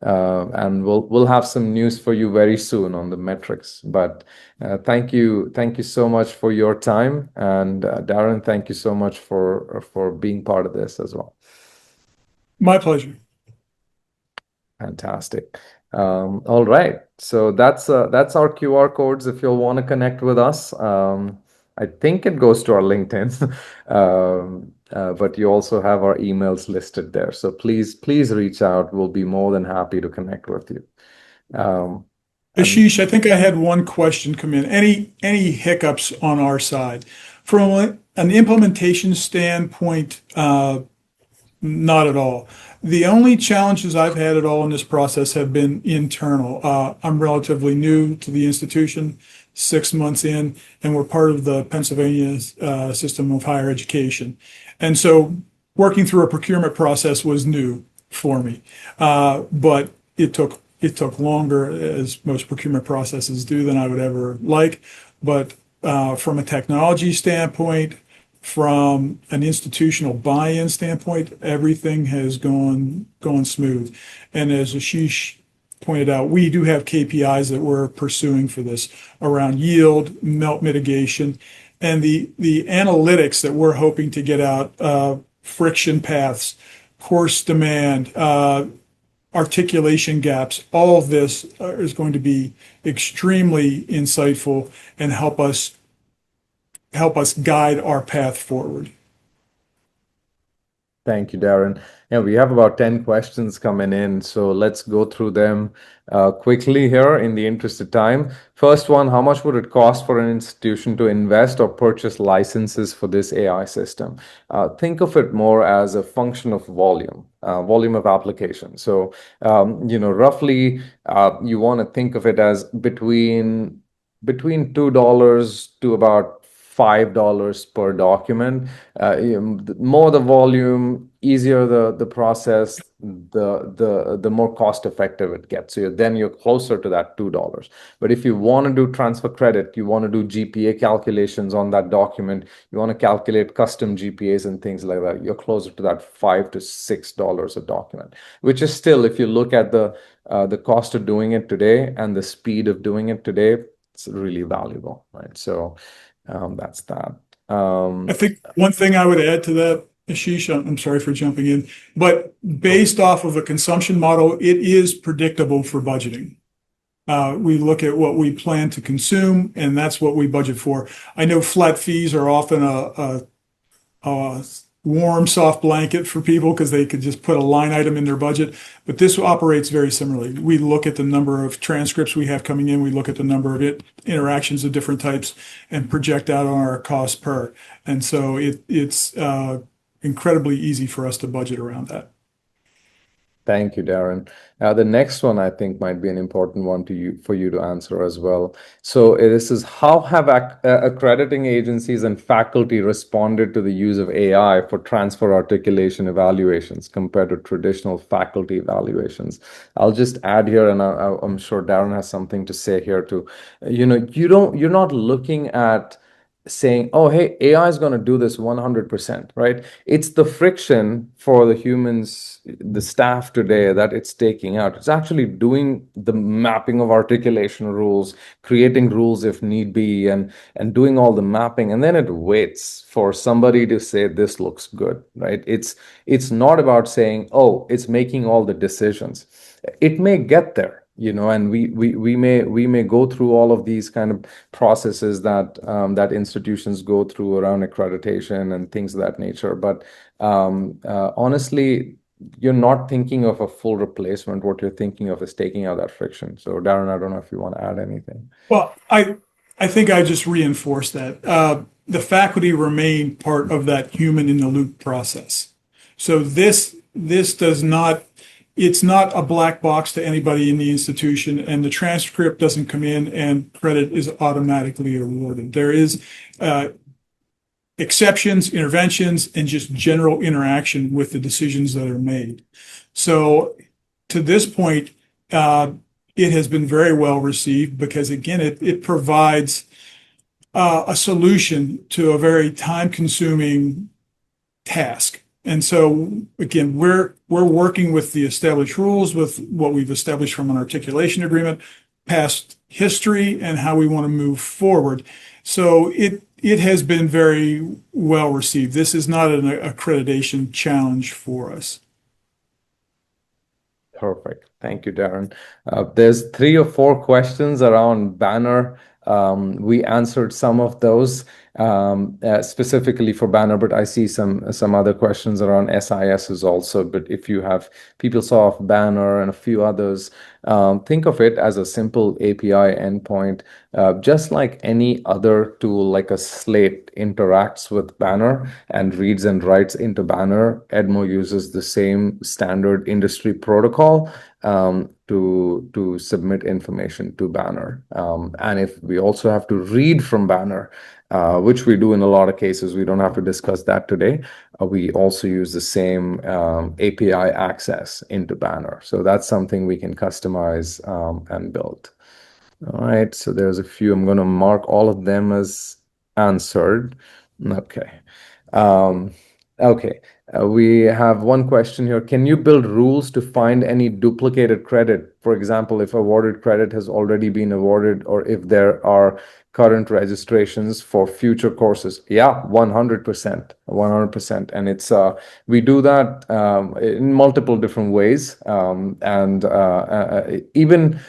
[SPEAKER 2] we'll have some news for you very soon on the metrics. But thank you so much for your time, and Darren, thank you so much for being part of this as well.
[SPEAKER 3] My pleasure.
[SPEAKER 2] Fantastic. All right, so that's our QR codes if you'll want to connect with us. I think it goes to our LinkedIn, but you also have our emails listed there. So please reach out. We'll be more than happy to connect with you.
[SPEAKER 3] Ashish, I think I had one question come in. Any hiccups on our side? From an implementation standpoint, not at all. The only challenges I've had at all in this process have been internal. I'm relatively new to the institution, 6 months in, and we're part of the Pennsylvania system of higher education. And so working through a procurement process was new for me. But it took longer, as most procurement processes do, than I would ever like. But from a technology standpoint, from an institutional buy-in standpoint, everything has gone smooth. And as Ashish pointed out, we do have KPIs that we're pursuing for this around yield, melt mitigation, and the analytics that we're hoping to get out, friction paths, course demand, articulation gaps, all of this is going to be extremely insightful and help us guide our path forward.
[SPEAKER 2] Thank you, Darren. Yeah, we have about 10 questions coming in, so let's go through them quickly here in the interest of time. First one, how much would it cost for an institution to invest or purchase licenses for this AI system? Think of it more as a function of volume of application. So, roughly, you want to think of it as between $2 to about $5 per document. The more the volume, easier the process, the more cost effective it gets. So then you're closer to that $2. But if you want to do transfer credit, you want to do GPA calculations on that document, you want to calculate custom GPAs and things like that, you're closer to that $5 to $6 a document, which is still, if you look at the cost of doing it today and the speed of doing it today, it's really valuable, right? So that's that.
[SPEAKER 3] I think one thing I would add to that, Ashish, I'm sorry for jumping in, but based off of a consumption model, it is predictable for budgeting. We look at what we plan to consume, and that's what we budget for. I know flat fees are often a warm, soft blanket for people because they could just put a line item in their budget. But this operates very similarly. We look at the number of transcripts we have coming in. We look at the number of interactions of different types and project out on our cost per. And so it's incredibly easy for us to budget around that.
[SPEAKER 2] Thank you, Darren. The next one I think might be an important one for you to answer as well. So this is, how have accrediting agencies and faculty responded to the use of AI for transfer articulation evaluations compared to traditional faculty evaluations? I'll just add here, and I'm sure Darren has something to say here too. You're not looking at saying, oh, hey, AI is going to do this 100%, right? It's the friction for the humans, the staff today, that it's taking out. It's actually doing the mapping of articulation rules, creating rules if need be, and doing all the mapping. And then it waits for somebody to say, this looks good, right? It's not about saying, oh, it's making all the decisions. It may get there, and we may go through all of these kind of processes that institutions go through around accreditation and things of that nature. But honestly, you're not thinking of a full replacement. What you're thinking of is taking out that friction. So Darren, I don't know if you want to add anything.
[SPEAKER 3] Well, I think I just reinforced that. The faculty remain part of that human in the loop process. So this does not, it's not a black box to anybody in the institution, and the transcript doesn't come in and credit is automatically awarded. There is exceptions, interventions, and just general interaction with the decisions that are made. So to this point, it has been very well received because, again, it provides a solution to a very time-consuming task. And so, again, we're working with the established rules, with what we've established from an articulation agreement, past history, and how we want to move forward. So it has been very well received. This is not an accreditation challenge for us.
[SPEAKER 2] Perfect. Thank you, Darren. There's 3 or 4 questions around Banner. We answered some of those specifically for Banner, but I see some other questions around SISs also. But if you have PeopleSoft, Banner, and a few others, think of it as a simple API endpoint, just like any other tool, like a Slate interacts with Banner and reads and writes into Banner. Edmo uses the same standard industry protocol to submit information to Banner. And if we also have to read from Banner, which we do in a lot of cases, we don't have to discuss that today. We also use the same API access into Banner. So that's something we can customize and build. All right, so there's a few. I'm going to mark all of them as answered. Okay. Okay. We have one question here. Can you build rules to find any duplicated credit? For example, if awarded credit has already been awarded, or if there are current registrations for future courses? Yeah, 100%, 100%. And we do that in multiple different ways. And even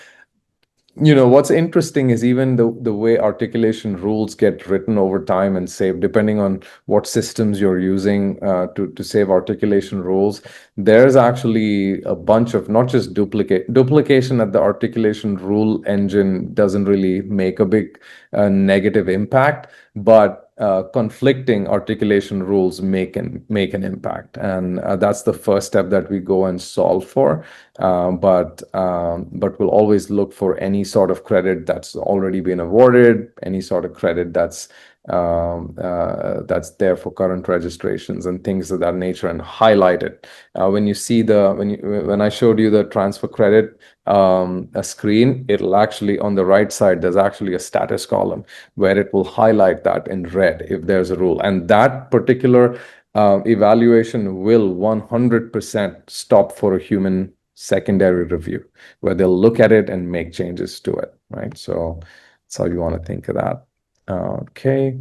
[SPEAKER 2] what's interesting is even the way articulation rules get written over time and saved, depending on what systems you're using to save articulation rules. There's actually a bunch of not just duplication at the articulation rule engine doesn't really make a big negative impact, but conflicting articulation rules make an impact, and that's the first step that we go and solve for. But we'll always look for any sort of credit that's already been awarded, any sort of credit that's there for current registrations and things of that nature, and highlight it. When you see when I showed you the transfer credit a screen, it'll actually, on the right side, there's actually a status column where it will highlight that in red if there's a rule, and that particular evaluation will 100% stop for a human secondary review, where they'll look at it and make changes to it, right? So that's how you want to think of that. Okay.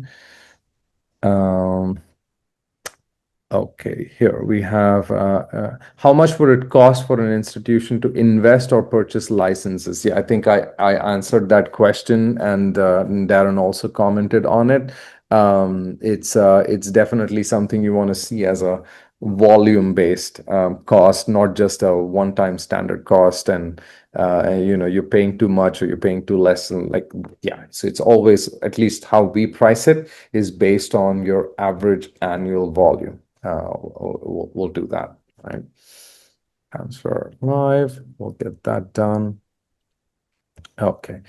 [SPEAKER 2] Okay, here we have how much would it cost for an institution to invest or purchase licenses? Yeah, I think I answered that question, and Darren also commented on it. It's definitely something you want to see as a volume-based cost, not just a one-time standard cost, and you're paying too much or you're paying too less, and yeah. So it's always, at least how we price it, is based on your average annual volume. We'll do that, right? Transfer live. We'll get that done. Okay.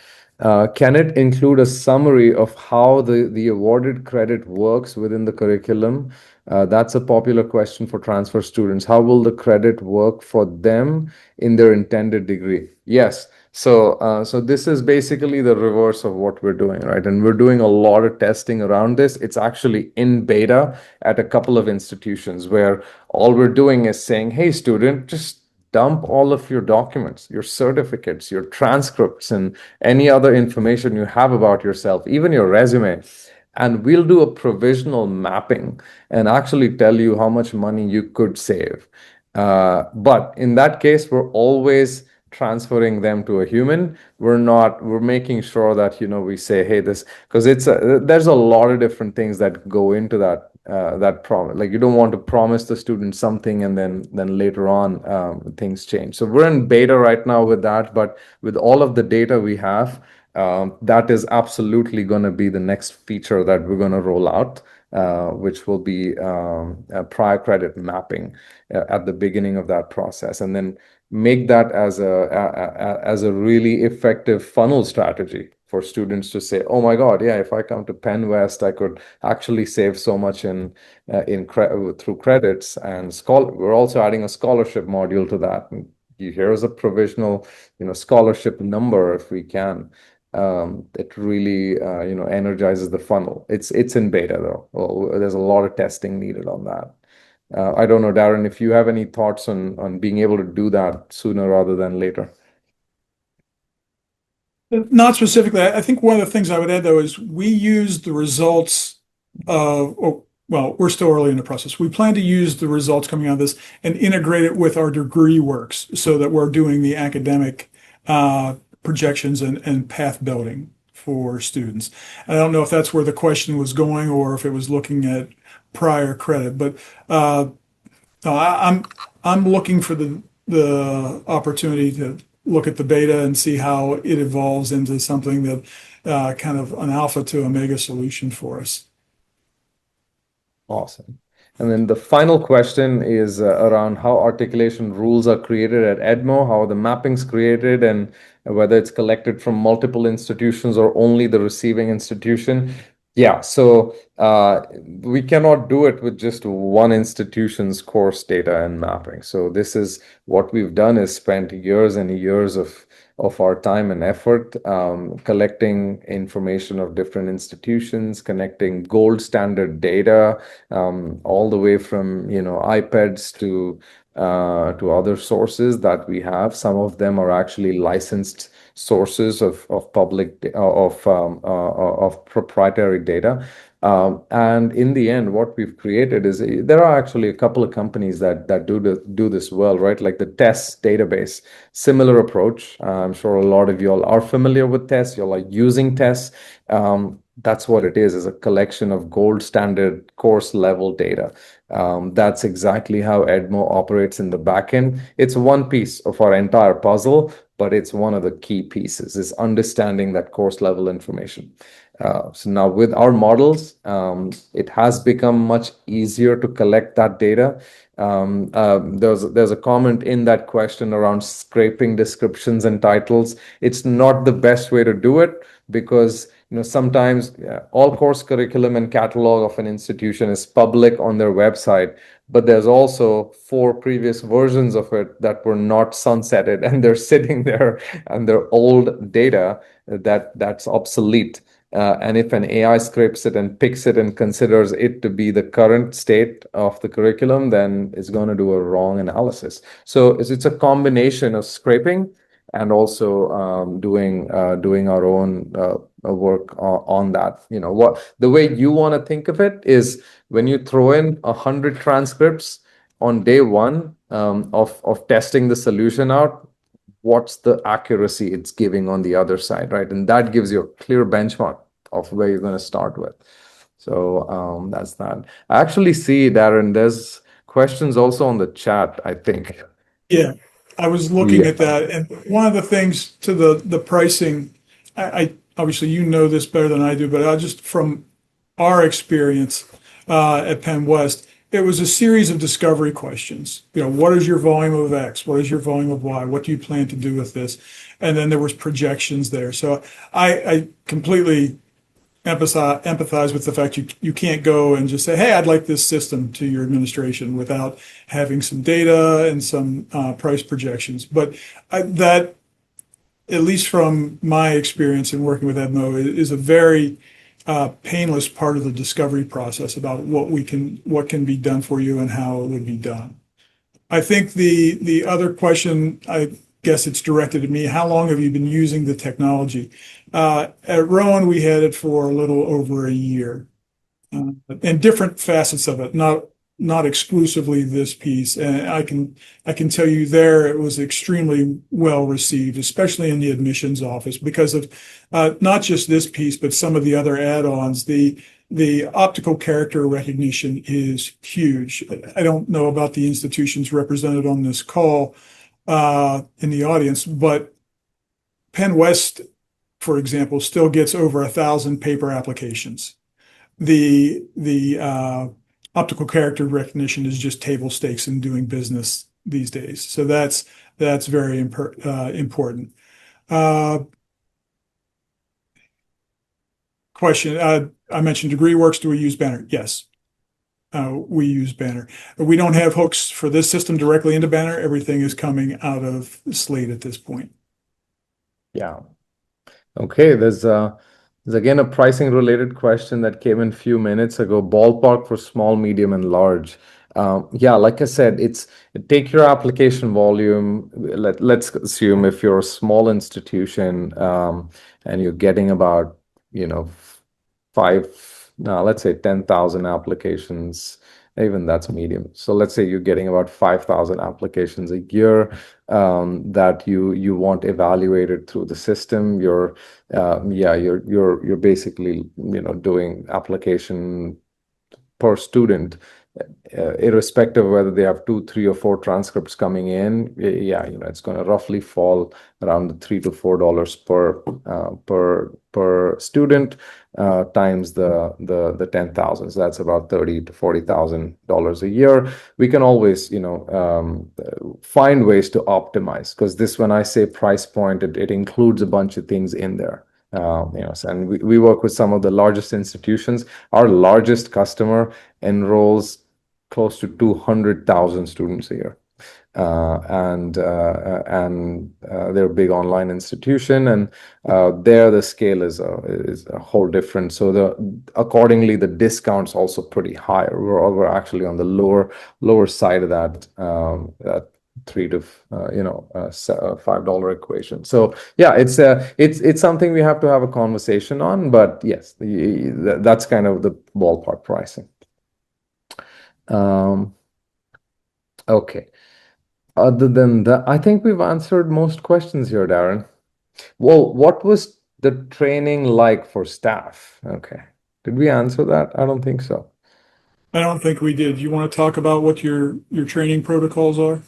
[SPEAKER 2] Can it include a summary of how the awarded credit works within the curriculum? That's a popular question for transfer students. How will the credit work for them in their intended degree? Yes. So this is basically the reverse of what we're doing, right? And we're doing a lot of testing around this. It's actually in beta at a couple of institutions where all we're doing is saying, hey, student, just dump all of your documents, your certificates, your transcripts, and any other information you have about yourself, even your resume. And we'll do a provisional mapping and actually tell you how much money you could save. But in that case, we're always transferring them to a human. We're making sure that, we say, hey, this, because there's a lot of different things that go into that promise. Like, you don't want to promise the student something and then later on things change. So we're in beta right now with that, but with all of the data we have, that is absolutely going to be the next feature that we're going to roll out, which will be prior credit mapping at the beginning of that process, and then make that as a really effective funnel strategy for students to say, oh my God, yeah, if I come to PennWest, I could actually save so much through credits. And we're also adding a scholarship module to that. And here's a provisional, scholarship number if we can. It really, energizes the funnel. It's in beta though. Well, there's a lot of testing needed on that. I don't know, Darren, if you have any thoughts on being able to do that sooner rather than later.
[SPEAKER 3] Not specifically. I think one of the things I would add, though, is we use the results well, we're still early in the process. We plan to use the results coming out of this and integrate it with our degree works so that we're doing the academic projections and path building for students. And I don't know if that's where the question was going or if it was looking at prior credit, but no, I'm looking for the opportunity to look at the beta and see how it evolves into something that kind of an alpha to omega solution for us.
[SPEAKER 2] Awesome. And then the final question is around how articulation rules are created at Edmo, how the mapping's created, and whether it's collected from multiple institutions or only the receiving institution. Yeah, so we cannot do it with just one institution's course data and mapping. So this is what we've done, is spent years and years of of our time and effort, collecting information of different institutions, connecting gold standard data, all the way from, iPads to other sources that we have. Some of them are actually licensed sources of proprietary data. And in the end, what we've created is there are actually a couple of companies that do this well, right? Like the TESS database, similar approach. I'm sure a lot of you all are familiar with TESS. You're like using TESS. That's what it is a collection of gold standard course level data. That's exactly how Edmo operates in the backend. It's one piece of our entire puzzle, but it's one of the key pieces is understanding that course level information. So now with our models, it has become much easier to collect that data. There's a comment in that question around scraping descriptions and titles. It's not the best way to do it because sometimes all course curriculum and catalog of an institution is public on their website, but there's also 4 previous versions of it that were not sunsetted and they're sitting there and they're old data that's obsolete. And if an AI scrapes it and picks it and considers it to be the current state of the curriculum, then it's going to do a wrong analysis. So it's a combination of scraping and also doing our own work on that. The way you want to think of it is when you throw in 100 transcripts on day one of testing the solution out, what's the accuracy it's giving on the other side, right? And that gives you a clear benchmark of where you're going to start with. So that's that. I actually see, Darren, there's questions also on the chat, I think.
[SPEAKER 3] Yeah, I was looking at that, and one of the things to the pricing, I obviously you know this better than I do, but I just from our experience at PennWest, it was a series of discovery questions. What is your volume of X? What is your volume of Y? What do you plan to do with this? And then there was projections there. So I completely empathize with the fact you can't go and just say, hey, I'd like this system to your administration without having some data and some price projections. But that, at least from my experience in working with Edmo, is a very painless part of the discovery process about what can be done for you and how it would be done. I think the other question, I guess it's directed at me, how long have you been using the technology? At Rowan, we had it for a little over a year, and different facets of it, not exclusively this piece. And I can tell you there it was extremely well received, especially in the admissions office, because of not just this piece, but some of the other add-ons. The optical character recognition is huge. I don't know about the institutions represented on this call in the audience, but PennWest, for example, still gets over 1,000 paper applications. The optical character recognition is just table stakes in doing business these days. So that's very important. Question, I mentioned DegreeWorks. Do we use Banner? Yes, we use Banner. We don't have hooks for this system directly into Banner. Everything is coming out of Slate at this point.
[SPEAKER 2] Yeah. Okay, there's again a pricing related question that came in a few minutes ago. Ballpark for small, medium, and large. Yeah, like I said, take your application volume. Let's assume if you're a small institution and you're getting about let's say 10,000 applications. Even that's medium. So let's say you're getting about 5,000 applications a year that you want evaluated through the system. You're basically doing application per student, irrespective of whether they have 2, 3, or 4 transcripts coming in. It's going to roughly fall around the $3 to $4 per student times the 10,000. So that's about $30,000 to $40,000 a year. We can always find ways to optimize, because this, when I say price point, it includes a bunch of things in there. And we work with some of the largest institutions. Our largest customer enrolls close to 200,000 students a year. they're a big online institution, and there the scale is a whole different. So accordingly the discount's also pretty high. We're actually on the lower side of that 5-dollar equation. So yeah, it's something we have to have a conversation on, but yes, that's kind of the ballpark pricing. Okay. Other than that, I think we've answered most questions here, Darren. Well, what was the training like for staff? Okay. Did we answer that? I don't think so.
[SPEAKER 3] I don't think we did. You want to talk about what your training protocols are?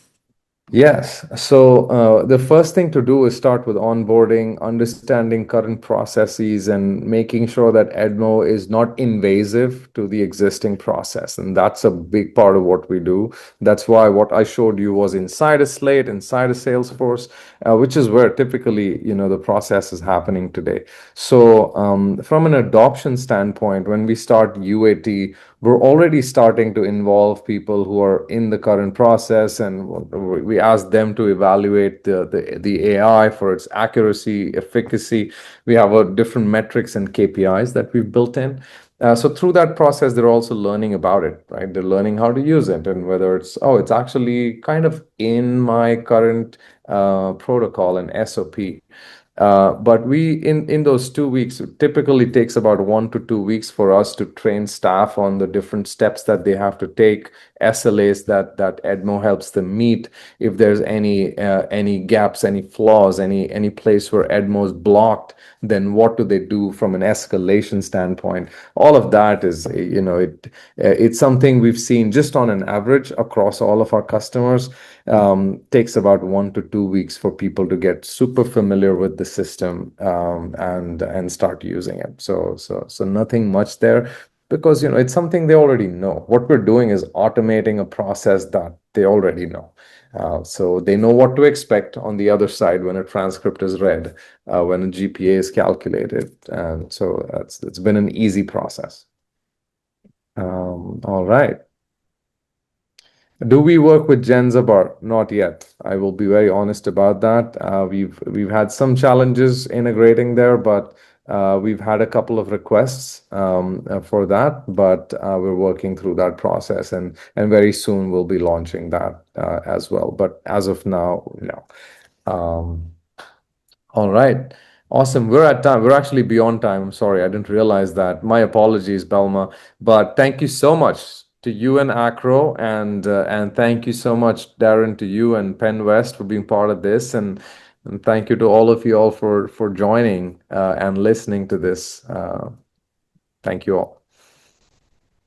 [SPEAKER 2] Yes. So the first thing to do is start with onboarding, understanding current processes, and making sure that Edmo is not invasive to the existing process. And that's a big part of what we do. That's why what I showed you was inside a Slate, inside a Salesforce, which is where typically, the process is happening today. So from an adoption standpoint, when we start UAT, we're already starting to involve people who are in the current process, and we ask them to evaluate the AI for its accuracy, efficacy. We have different metrics and KPIs that we've built in. So through that process, they're also learning about it, right? They're learning how to use it, and whether it's actually kind of in my current protocol and SOP. But in those 2 weeks, it typically takes about 1 to 2 weeks for us to train staff on the different steps that they have to take, SLAs that Edmo helps them meet. If there's any gaps, any flaws, any place where Edmo is blocked, then what do they do from an escalation standpoint? All of that is, it's something we've seen just on an average across all of our customers. Takes about 1 to 2 weeks for people to get super familiar with the system and start using it. So nothing much there, because it's something they already know. What we're doing is automating a process that they already know. So they know what to expect on the other side when a transcript is read, when a GPA is calculated. And so it's been an easy process. All right. Do we work with Genzabar? Not yet. I will be very honest about that. We've had some challenges integrating there, but we've had a couple of requests for that, but we're working through that process, and very soon we'll be launching that as well. But as of now, no. All right. Awesome. We're at time. We're actually beyond time. I'm sorry. I didn't realize that. My apologies, Belma. But thank you so much to you and AACRAO, and thank you so much, Darren, to you and PennWest for being part of this, and thank you to all of you all for joining and listening to this. Thank you all.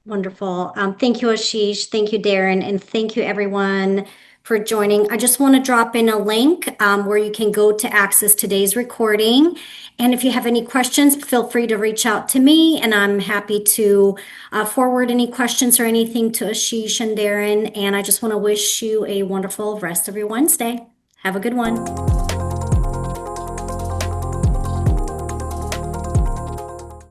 [SPEAKER 1] Wonderful. Thank you, Ashish. Thank you, Darren. And thank you, everyone, for joining. I just want to drop in a link where you can go to access today's recording. And if you have any questions, feel free to reach out to me, and I'm happy to forward any questions or anything to Ashish and Darren. And I just want to wish you a wonderful rest of your Wednesday. Have a good one.